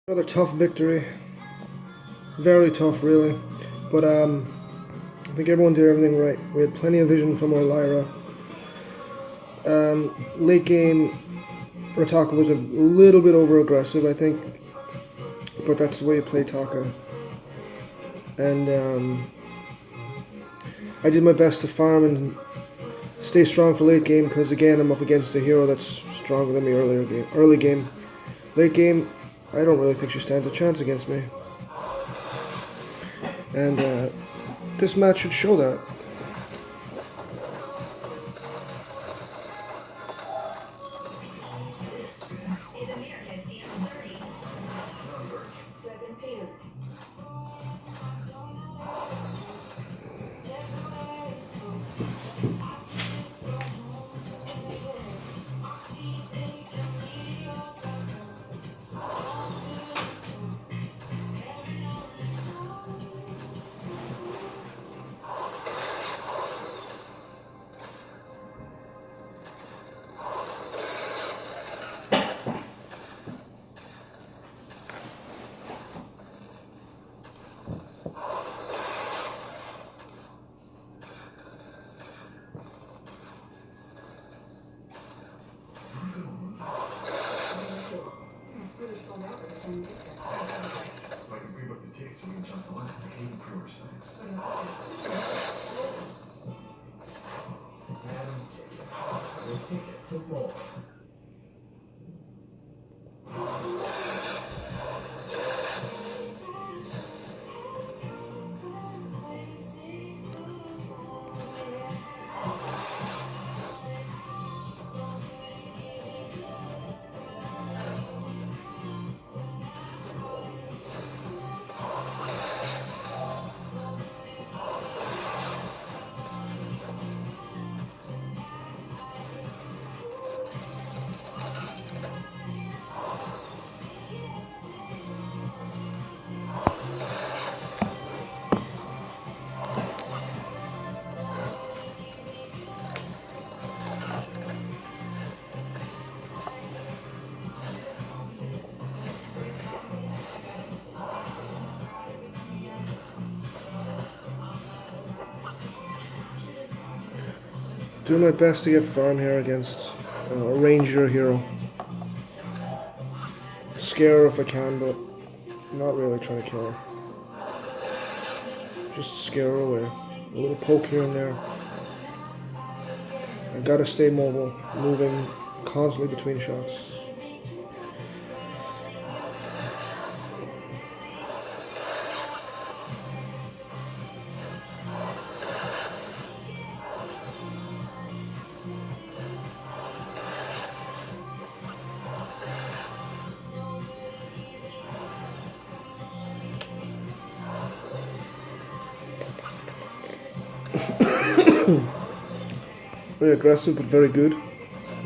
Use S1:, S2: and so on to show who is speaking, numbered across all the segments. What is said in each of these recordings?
S1: Another tough victory. Very tough, really. But I think everyone did everything right. We had plenty of vision from our Lyra. Late game, Rataka was a little bit over aggressive, I think. But that's the way you play Taka. And I did my best to farm and stay strong for late game because, again, I'm up against a hero that's stronger than me early game. Late game, I don't really think she stands a chance against me. And this match should show that. Doing my best to get farm here against a ranger hero. Scare her if I can, but not really trying to kill her. Just scare her away. A little poke here and there. I gotta stay mobile, moving constantly between shots. Very aggressive, but very good.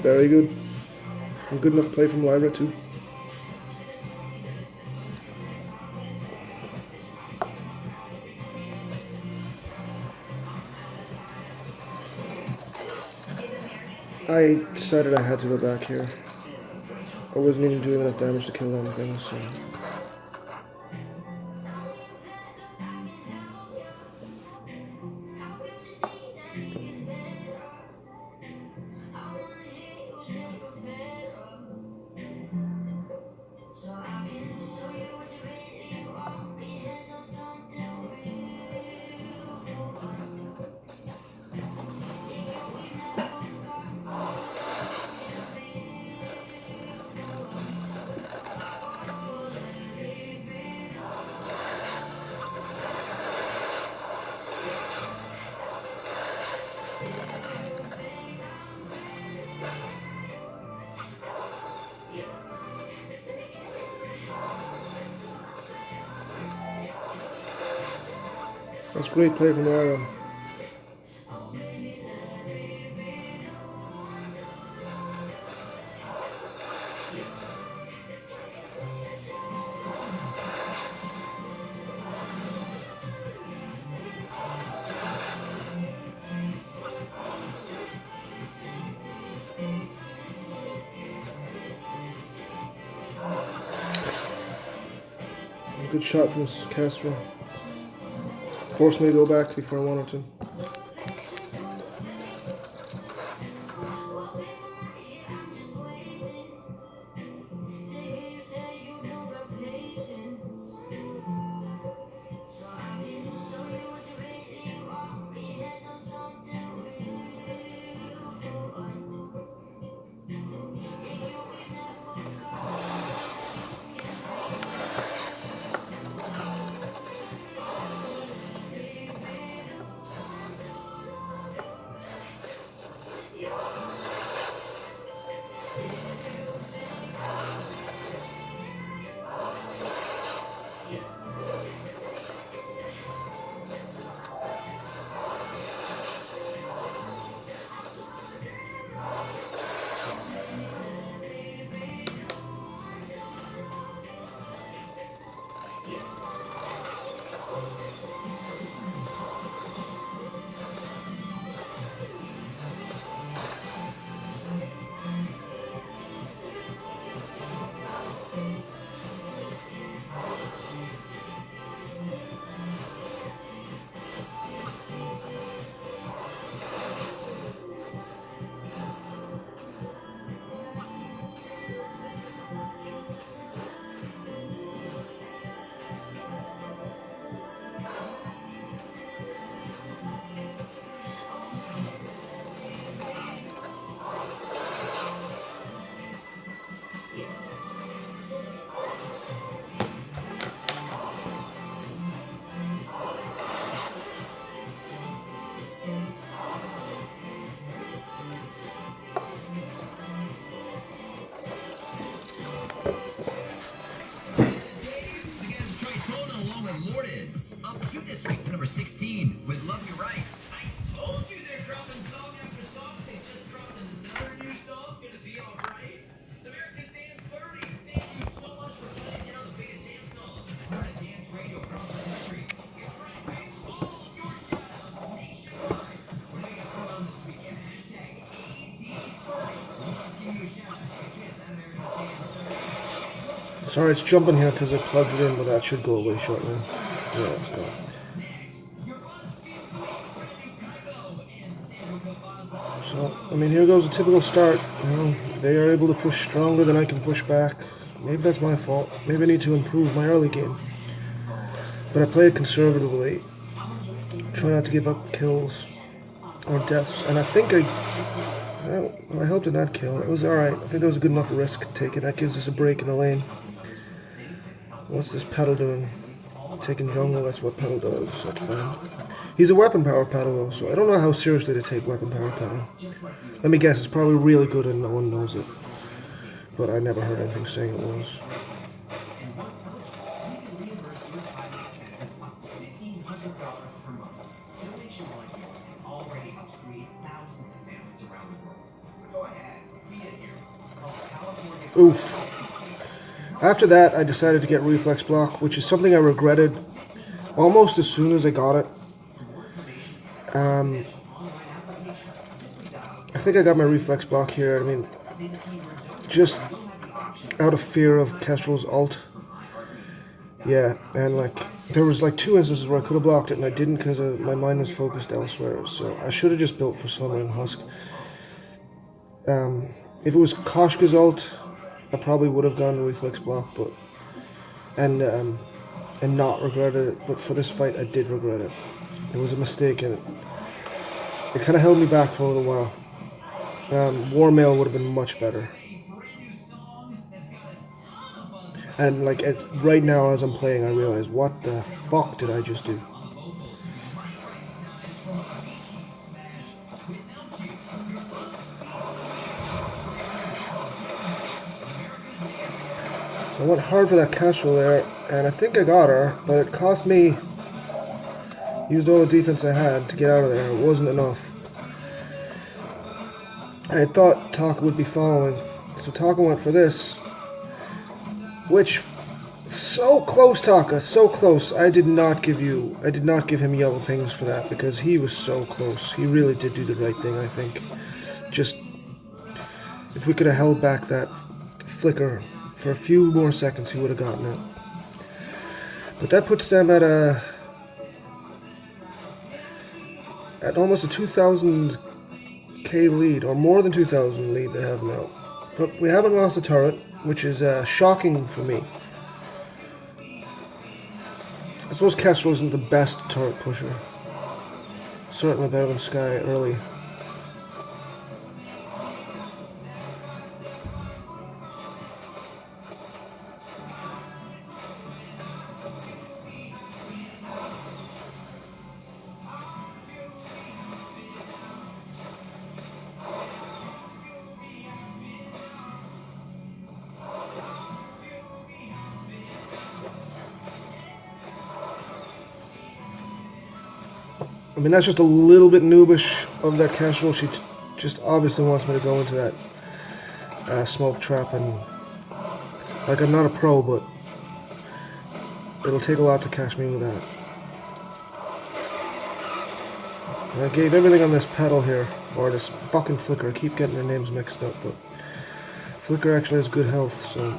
S1: Very good. And good enough play from Lyra too. I decided I had to go back here. I wasn't even doing enough damage to kill anything, so... That's great play from Lyra. Good shot from Castro. Forced me to go back before I wanted to.
S2: Up to this week to number 16 with Love You Right. I told you they're dropping song after song. They just dropped another new song. Gonna be alright. It's America's Dance 30. Thank you so much for putting down the biggest dance songs. We're on dance radio across the country. Get ready, baby. All of your shout-outs nationwide. What do we got going on this weekend? Hashtag AD30. We'll love to give you a shout-out. Yes, America's Dance 30.
S1: Sorry, it's jumping here because I plugged it in, but that should go away shortly. Yeah, it's gone. So, I mean, here goes a typical start. You know, they are able to push stronger than I can push back. Maybe that's my fault. Maybe I need to improve my early game. But I play it conservatively. Try not to give up kills or deaths. And I think I helped in that kill. It was alright. I think that was a good enough risk taken. That gives us a break in the lane. What's this pedal doing? Taking jungle, that's what pedal does. That's fine. He's a weapon power pedal though, so I don't know how seriously to take weapon power pedal. Let me guess, it's probably really good and no one knows it. But I never heard anything saying it was. Oof. After that, I decided to get reflex block, which is something I regretted almost as soon as I got it. I think I got my reflex block here. I mean, just out of fear of Kestrel's ult. Yeah, and like, there was like 2 instances where I could have blocked it and I didn't because my mind was focused elsewhere. So I should have just built for Slumbering Husk. If it was Koshka's ult, I probably would have gone reflex block, but and not regretted it. But for this fight, I did regret it. It was a mistake, and it kind of held me back for a little while. Warmail would have been much better. And like right now, as I'm playing, I realize, what the fuck did I just do? I went hard for that Kestrel there, and I think I got her, but it cost me. Used all the defense I had to get out of there. It wasn't enough. I thought Taka would be following, so Taka went for this, which so close, Taka, so close. I did not give him yellow pings for that because he was so close. He really did do the right thing, I think. Just if we could have held back that flicker for a few more seconds, he would have gotten it. But that puts them at almost a 2,000k lead, or more than 2,000 lead they have now. But we haven't lost a turret, which is shocking for me. I suppose Kestrel isn't the best turret pusher. Certainly better than Sky early. I mean, that's just a little bit noobish of that Kestrel. She just obviously wants me to go into that smoke trap, and like, I'm not a pro, but it'll take a lot to catch me with that. And I gave everything on this pedal here, or this fucking Flicker. I keep getting their names mixed up, but Flicker actually has good health, so...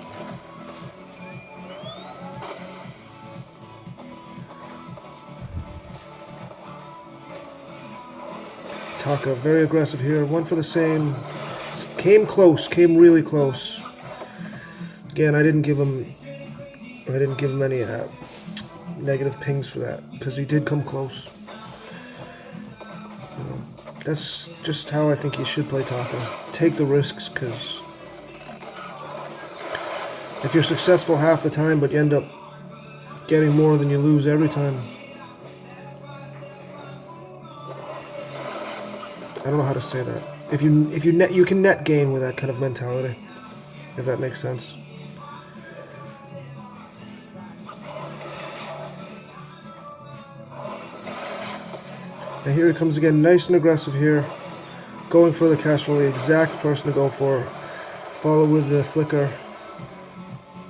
S1: Taka, very aggressive here. Went for the same. Came close. Came really close. Again, I didn't give him any negative pings for that, because he did come close. That's just how I think you should play Taka. Take the risks, because if you're successful half the time, but you end up getting more than you lose every time. I don't know how to say that. If you can net gain with that kind of mentality, if that makes sense. And here he comes again, nice and aggressive here, going for the Kestrel, the exact person to go for. Follow with the Flicker.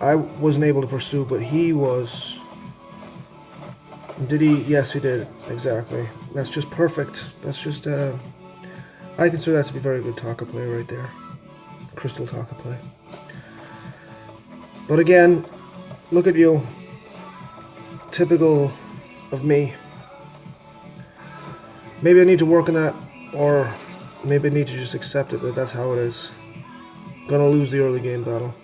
S1: I wasn't able to pursue, but he was. Did he? Yes, he did. Exactly. That's just perfect. That's just I consider that to be very good Taka play right there. Crystal Taka play. But again, look at you. Typical of me. Maybe I need to work on that, or maybe I need to just accept it that that's how it is. Gonna lose the early game battle.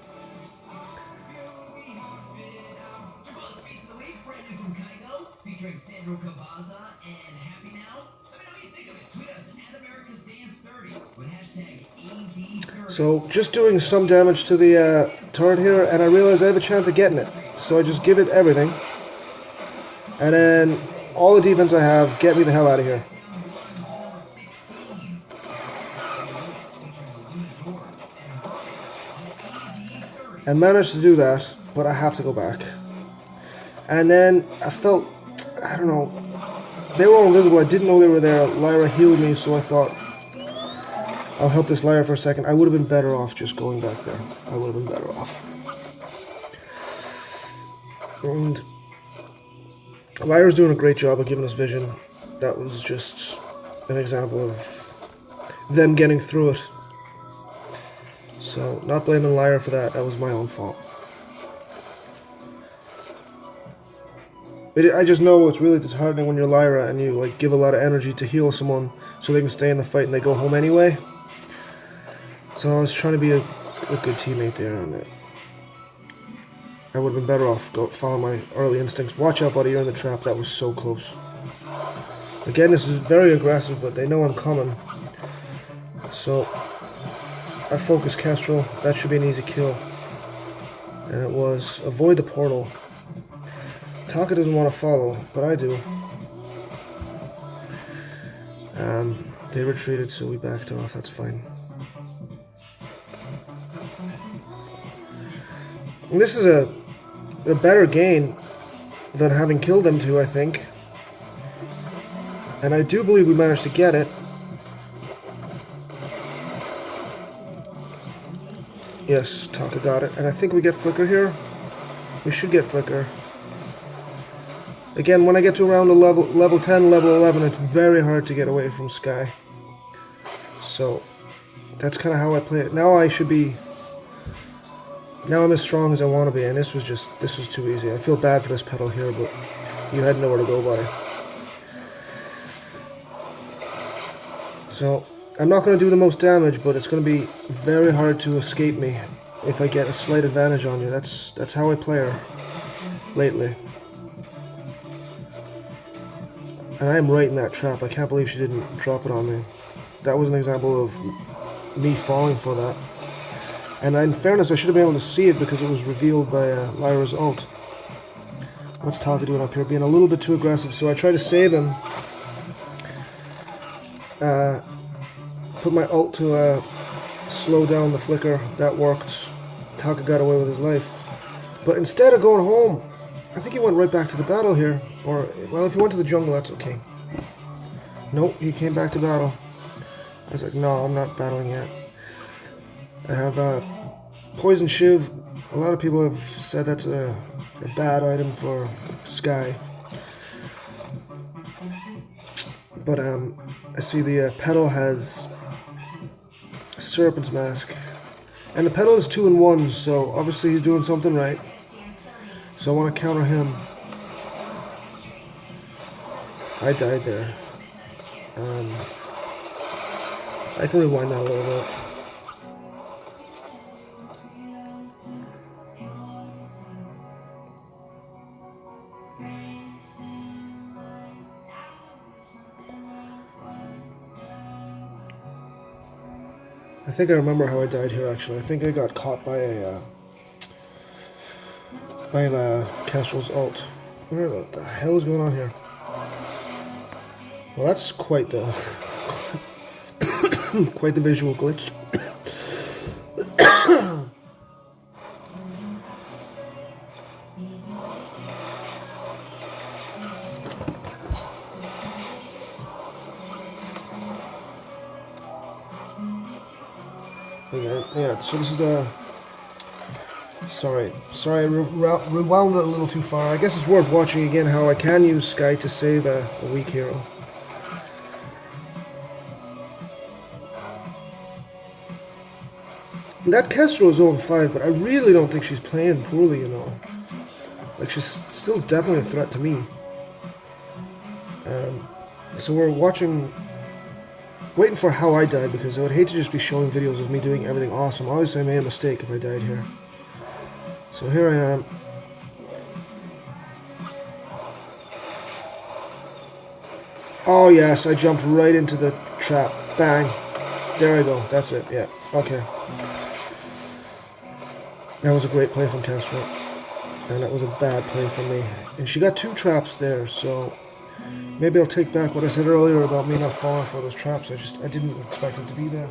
S1: So, just doing some damage to the turret here, and I realize I have a chance of getting it. So I just give it everything. And then, all the defense I have, get me the hell out of here. And managed to do that, but I have to go back. And then, I felt, I don't know, they were all invisible, I didn't know they were there. Lyra healed me, so I thought, I'll help this Lyra for a second. I would have been better off just going back there. I would have been better off. And Lyra's doing a great job of giving us vision. That was just an example of them getting through it. So, not blaming Lyra for that. That was my own fault. I just know it's really disheartening when you're Lyra and you like give a lot of energy to heal someone so they can stay in the fight and they go home anyway. So I was trying to be a good teammate there, and I would have been better off following my early instincts. Watch out, buddy, you're in the trap. That was so close. Again, this is very aggressive, but they know I'm coming. So I focus Kestrel. That should be an easy kill. And it was avoid the portal. Taka doesn't want to follow, but I do. They retreated, so we backed off. That's fine. And this is a better gain than having killed them two, I think. And I do believe we managed to get it. Yes, Taka got it. And I think we get Flicker here. We should get Flicker. Again, when I get to around the level 10, level 11, it's very hard to get away from Sky. So, that's kind of how I play it. Now I should be Now I'm as strong as I want to be, and this was too easy. I feel bad for this petal here, but you had nowhere to go by. So I'm not going to do the most damage, but it's going to be very hard to escape me if I get a slight advantage on you. That's how I play her lately. And I am right in that trap. I can't believe she didn't drop it on me. That was an example of me falling for that. And in fairness, I should have been able to see it because it was revealed by Lyra's ult. What's Taka doing up here? Being a little bit too aggressive, so I tried to save him. Put my ult to slow down the flicker. That worked. Taka got away with his life. But instead of going home, I think he went right back to the battle here. Or, well, if he went to the jungle, that's okay. Nope, he came back to battle. I was like, no, I'm not battling yet. I have Poison Shiv. A lot of people have said that's a bad item for Skye. But I see the petal has Serpent's Mask. And the petal is 2-in-1, so obviously he's doing something right. So I want to counter him. I died there. I can rewind that a little bit. I think I remember how I died here actually. I think I got caught by a Kestrel's ult. What the hell is going on here? Well, that's quite the quite the visual glitch. Okay, yeah, so this is the... Sorry, I rewound it a little too far. I guess it's worth watching again how I can use Skye to save a weak hero. That Kestrel is 0-5, but I really don't think she's playing poorly, you know. Like, she's still definitely a threat to me. So we're waiting for how I died, because I would hate to just be showing videos of me doing everything awesome. Obviously I made a mistake if I died here. So here I am. Oh yes, I jumped right into the trap. Bang. There I go. That's it. Yeah. Okay. That was a great play from Kestrel. And that was a bad play from me. And she got 2 traps there, so maybe I'll take back what I said earlier about me not falling for those traps. I didn't expect them to be there.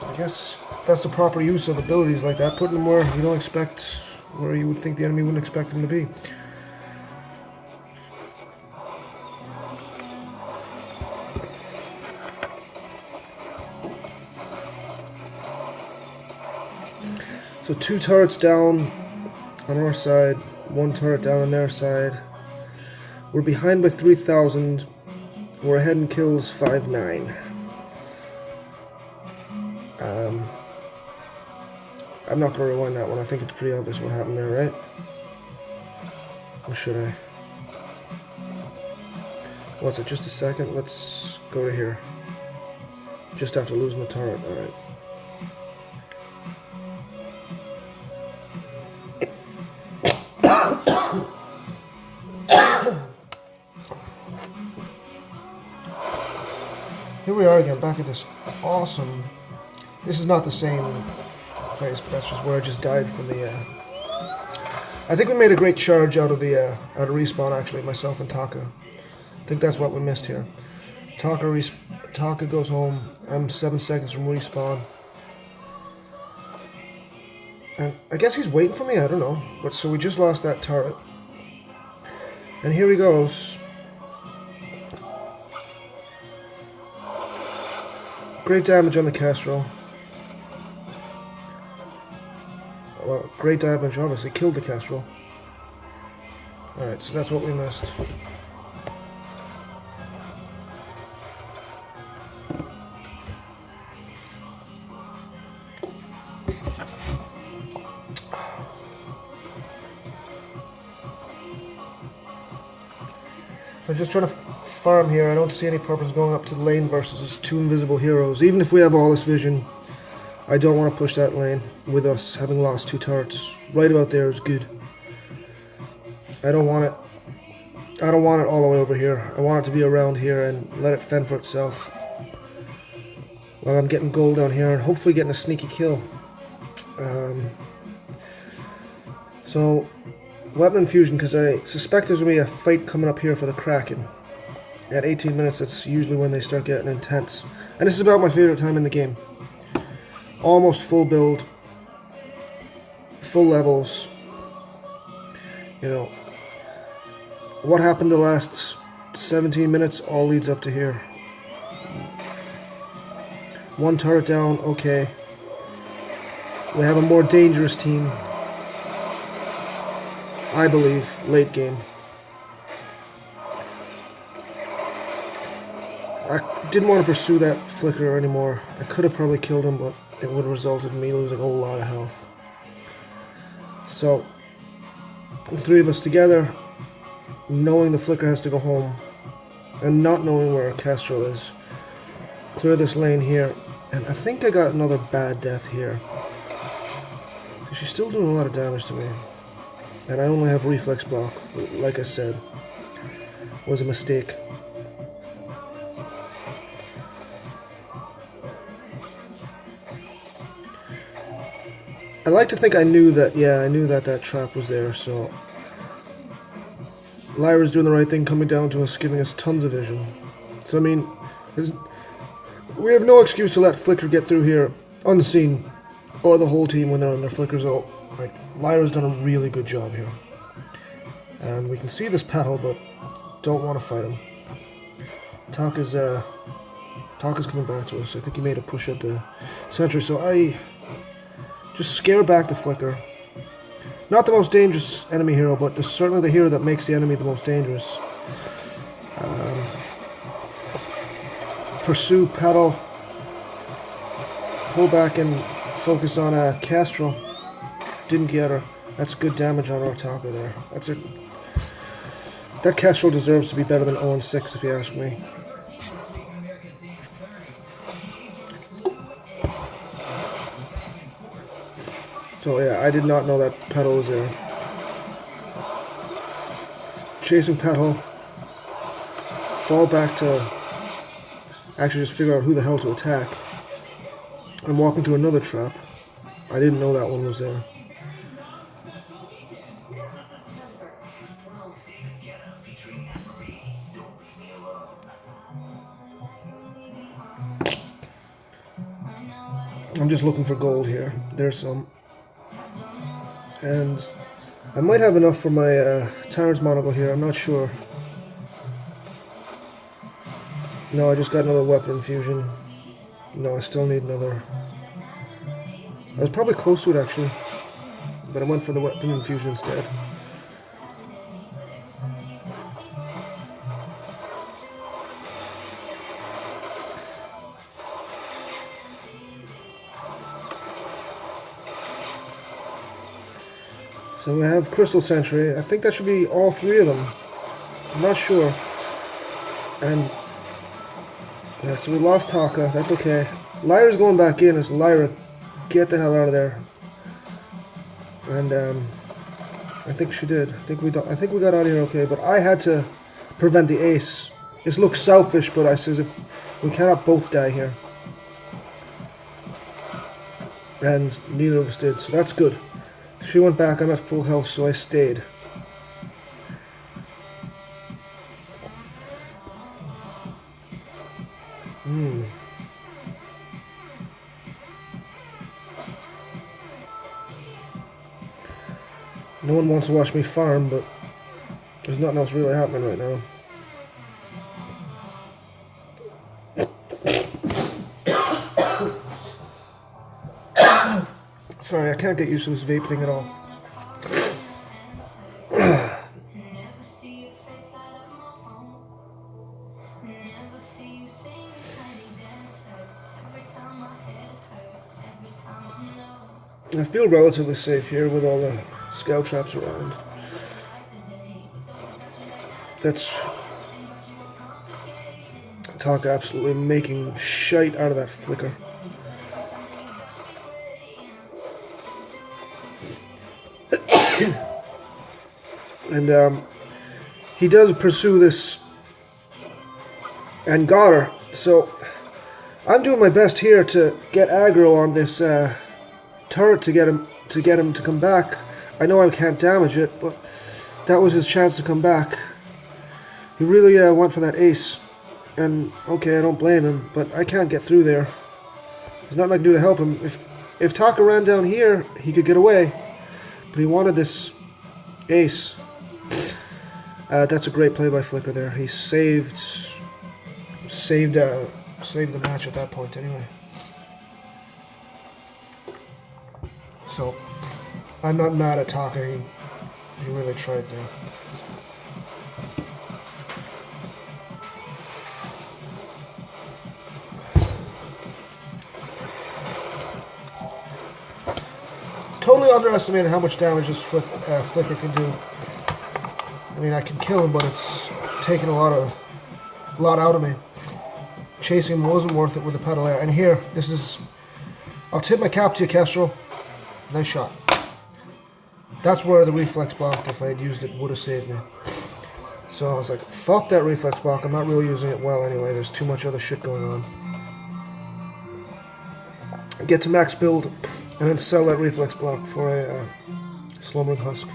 S1: I guess that's the proper use of abilities like that. Putting them where you don't expect, where you would think the enemy wouldn't expect them to be. So 2 turrets down on our side, 1 turret down on their side. We're behind by 3,000. We're ahead in kills 5-9. I'm not going to rewind that one. I think it's pretty obvious what happened there, right? Or should I? What's it? Just a second. Let's go to here. Just after losing the turret. Alright. Here we are again, back at this awesome... This is not the same place, but that's just where I just died from the... I think we made a great charge out of the out of respawn, actually, myself and Taka. I think that's what we missed here. Taka goes home. I'm 7 seconds from respawn. And I guess he's waiting for me, I don't know. But so we just lost that turret. And here he goes. Great damage on the Kestrel. Well, great damage obviously killed the Kestrel. Alright, so that's what we missed. I'm just trying to farm here. I don't see any purpose going up to the lane versus two invisible heroes. Even if we have all this vision, I don't want to push that lane with us having lost two turrets. Right about there is good. I don't want it. I don't want it all the way over here. I want it to be around here and let it fend for itself. While I'm getting gold down here and hopefully getting a sneaky kill. So, weapon infusion, because I suspect there's going to be a fight coming up here for the Kraken. At 18 minutes, that's usually when they start getting intense. And this is about my favorite time in the game. Almost full build. Full levels. You know, what happened the last 17 minutes all leads up to here. One turret down, okay. We have a more dangerous team. I believe, late game. I didn't want to pursue that flicker anymore. I could have probably killed him, but it would have resulted in me losing a whole lot of health. So, the three of us together, knowing the flicker has to go home, and not knowing where Kestrel is, clear this lane here. And I think I got another bad death here. She's still doing a lot of damage to me. And I only have reflex block, like I said. Was a mistake. I like to think I knew that, yeah, I knew that that trap was there, so... Lyra's doing the right thing, coming down to us, giving us tons of vision. So, I mean, we have no excuse to let Flicker get through here unseen, or the whole team when they're on their Flicker's ult. Like, Lyra's done a really good job here. And we can see this Petal, but don't want to fight him. Taka's coming back to us. I think he made a push at the sentry, so I just scare back the Flicker. Not the most dangerous enemy hero, but certainly the hero that makes the enemy the most dangerous. Pursue Petal. Pull back and focus on Kestrel. Didn't get her. That's good damage on our Taka there. That Kestrel deserves to be better than 0-6 if you ask me. So yeah, I did not know that Petal was there. Chasing Petal. Fall back to actually just figure out who the hell to attack. I'm walking through another trap. I didn't know that one was there. I'm just looking for gold here. There's some. And I might have enough for my Tyrant's Monocle here, I'm not sure. No, I just got another weapon infusion. No, I still need another. I was probably close to it actually, but I went for the weapon infusion instead. So we have Crystal Sentry. I think that should be all three of them. I'm not sure. And yeah, so we lost Taka. That's okay. Lyra's going back in. It's Lyra. Get the hell out of there. And I think she did. I think we got out of here okay. But I had to prevent the ace. This looks selfish, but I says if we cannot both die here. And neither of us did. So that's good. She went back, I'm at full health, so I stayed. No one wants to watch me farm, but there's nothing else really happening right now. Sorry, I can't get used to this vape thing at all. I feel relatively safe here with all the scout traps around. That's Taka absolutely making shite out of that flicker. And he does pursue this and got her. So I'm doing my best here to get aggro on this turret to get him to come back. I know I can't damage it, but that was his chance to come back. He really went for that ace. And okay, I don't blame him, but I can't get through there. There's nothing I can do to help him. If Taka ran down here, he could get away. But he wanted this ace. That's a great play by Flicker there. He saved the match at that point anyway. So I'm not mad at Taka. He really tried there. Totally underestimated how much damage this Flicker can do. I mean, I can kill him, but it's taken a lot out of me. Chasing him wasn't worth it with the pedal air. And here, I'll tip my cap to you, Kestrel. Nice shot. That's where the reflex block, if I had used it, would have saved me. So I was like, fuck that reflex block. I'm not really using it well anyway. There's too much other shit going on. Get to max build, and then sell that reflex block for a Slumbering Husk.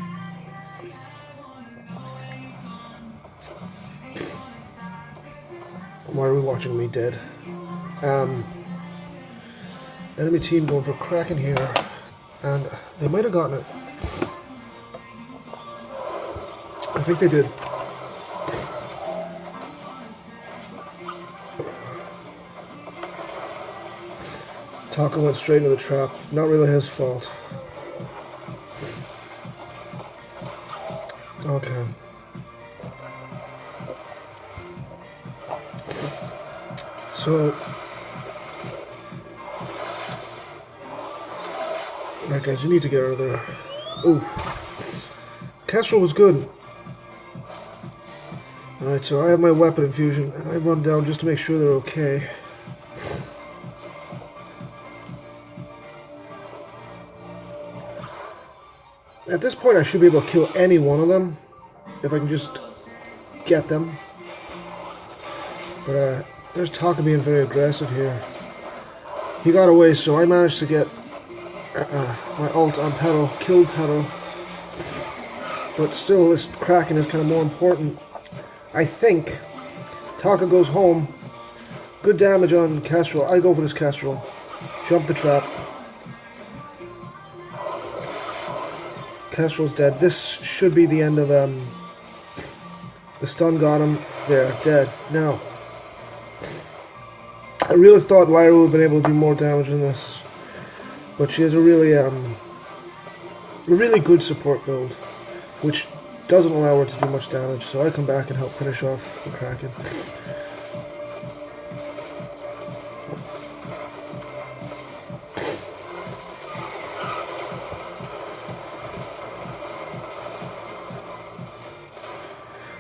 S1: Why are we watching me dead? Enemy team going for Kraken here, and they might have gotten it. I think they did. Taka went straight into the trap. Not really his fault. Okay. So, alright guys, you need to get out of there. Ooh. Kestrel was good. Alright, so I have my weapon infusion, and I run down just to make sure they're okay. At this point, I should be able to kill any one of them, if I can just get them. But there's Taka being very aggressive here. He got away, so I managed to get my ult on Petal, killed Petal. But still, this Kraken is kind of more important. I think Taka goes home. Good damage on Kestrel. I go for this Kestrel. Jump the trap. Kestrel's dead. This should be the end of the stun got him. There, dead. Now, I really thought Lyra would have been able to do more damage than this, but she has a really good support build, which doesn't allow her to do much damage. So I come back and help finish off the Kraken.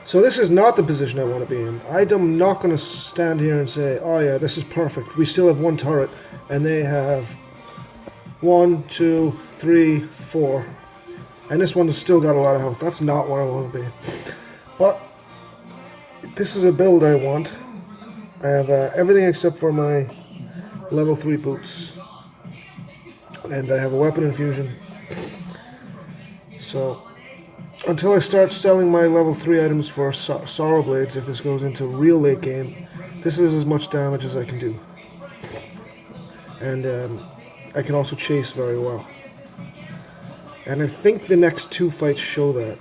S1: So this is not the position I want to be in. I'm not going to stand here and say, oh yeah, this is perfect. We still have one turret, and they have 1, 2, 3, 4. And this one has still got a lot of health. That's not where I want to be. But this is a build I want. I have everything except for my level 3 boots. And I have a weapon infusion. So until I start selling my level 3 items for Sorrow Blades, if this goes into real late game, this is as much damage as I can do. And I can also chase very well. And I think the next 2 fights show that.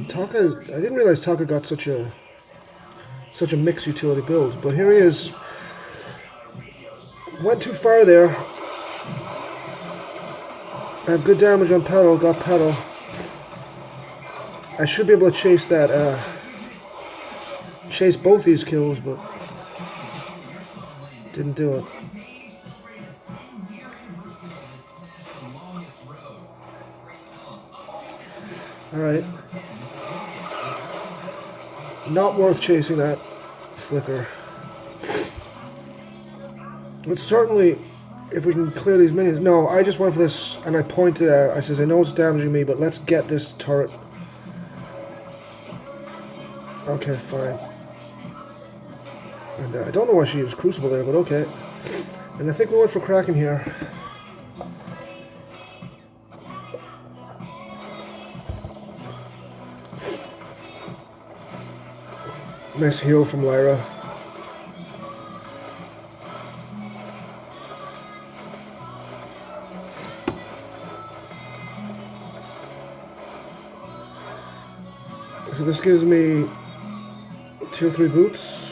S1: Taka, I didn't realize Taka got such a mixed utility build, but here he is. Went too far there. I have good damage on Petal, got Petal. I should be able to chase that, chase both these kills, but didn't do it. Alright. Not worth chasing that flicker. But certainly, if we can clear these minions... No, I just went for this, and I pointed at it. I says, I know it's damaging me, but let's get this turret. Okay, fine. And I don't know why she used Crucible there, but okay. And I think we went for Kraken here. Nice heal from Lyra. So this gives me tier 3 boots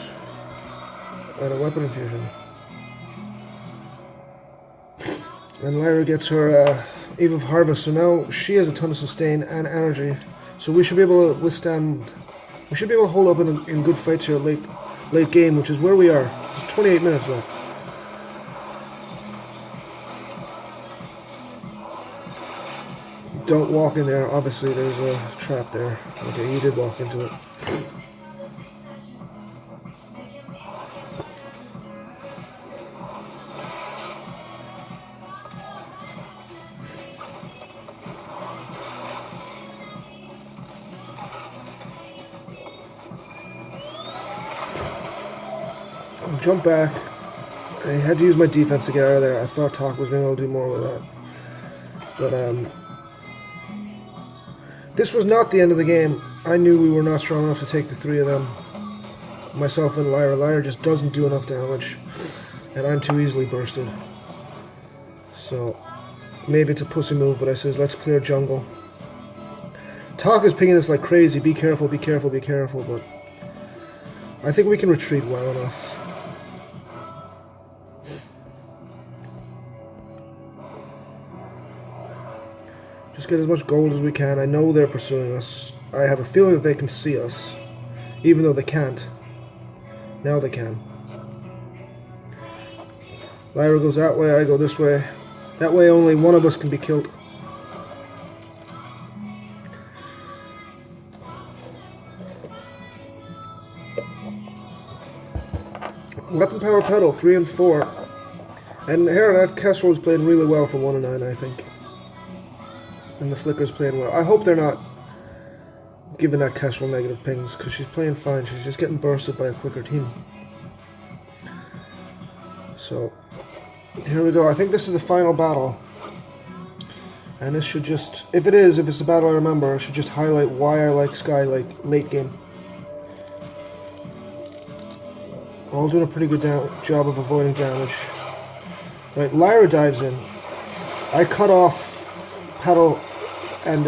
S1: and a weapon infusion. And Lyra gets her Eve of Harvest, so now she has a ton of sustain and energy. So we should be able to withstand, we should be able to hold up in good fights here late game, which is where we are. There's 28 minutes left. Don't walk in there, obviously there's a trap there. Okay, you did walk into it. Jump back. I had to use my defense to get out of there. I thought Talk was being able to do more with that. But, this was not the end of the game. I knew we were not strong enough to take the three of them. Myself and Lyra. Lyra just doesn't do enough damage. And I'm too easily bursted. So, maybe it's a pussy move, but I says, let's clear jungle. Talk is pinging us like crazy. Be careful, be careful, be careful, but I think we can retreat well enough. Just get as much gold as we can. I know they're pursuing us. I have a feeling that they can see us. Even though they can't. Now they can. Lyra goes that way, I go this way. That way only one of us can be killed. Weapon power pedal, 3 and 4. And here that Kestrel is playing really well for 1 and 9, I think. And the Flicker's playing well. I hope they're not giving that Kestrel negative pings, because she's playing fine. She's just getting bursted by a quicker team. So, here we go. I think this is the final battle. And this should just, if it's the battle I remember, I should just highlight why I like Skye late game. We're all doing a pretty good job of avoiding damage. Right, Lyra dives in. I cut off Petal and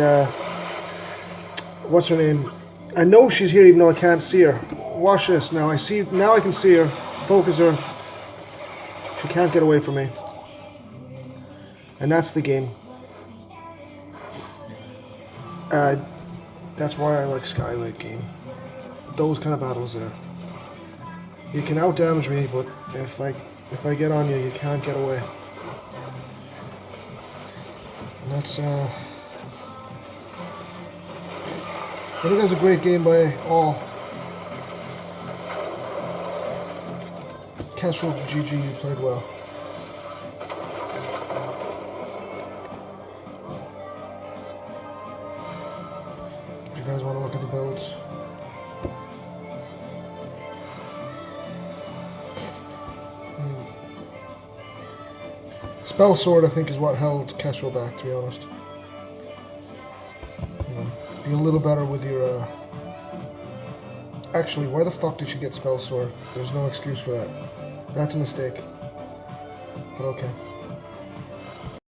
S1: what's her name? I know she's here even though I can't see her. Watch this now. Now I can see her. Focus her. She can't get away from me. And that's the game. That's why I like Skye late game. Those kind of battles there. You can out damage me, but if I get on you, you can't get away. And that's I think that was a great game by all. Kestrel, GG, you played well. If you guys want to look at the builds. Spell Sword, I think, is what held Kestrel back, to be honest. Be a little better with your, Actually, why the fuck did she get Spell Sword? There's no excuse for that. That's a mistake. But okay.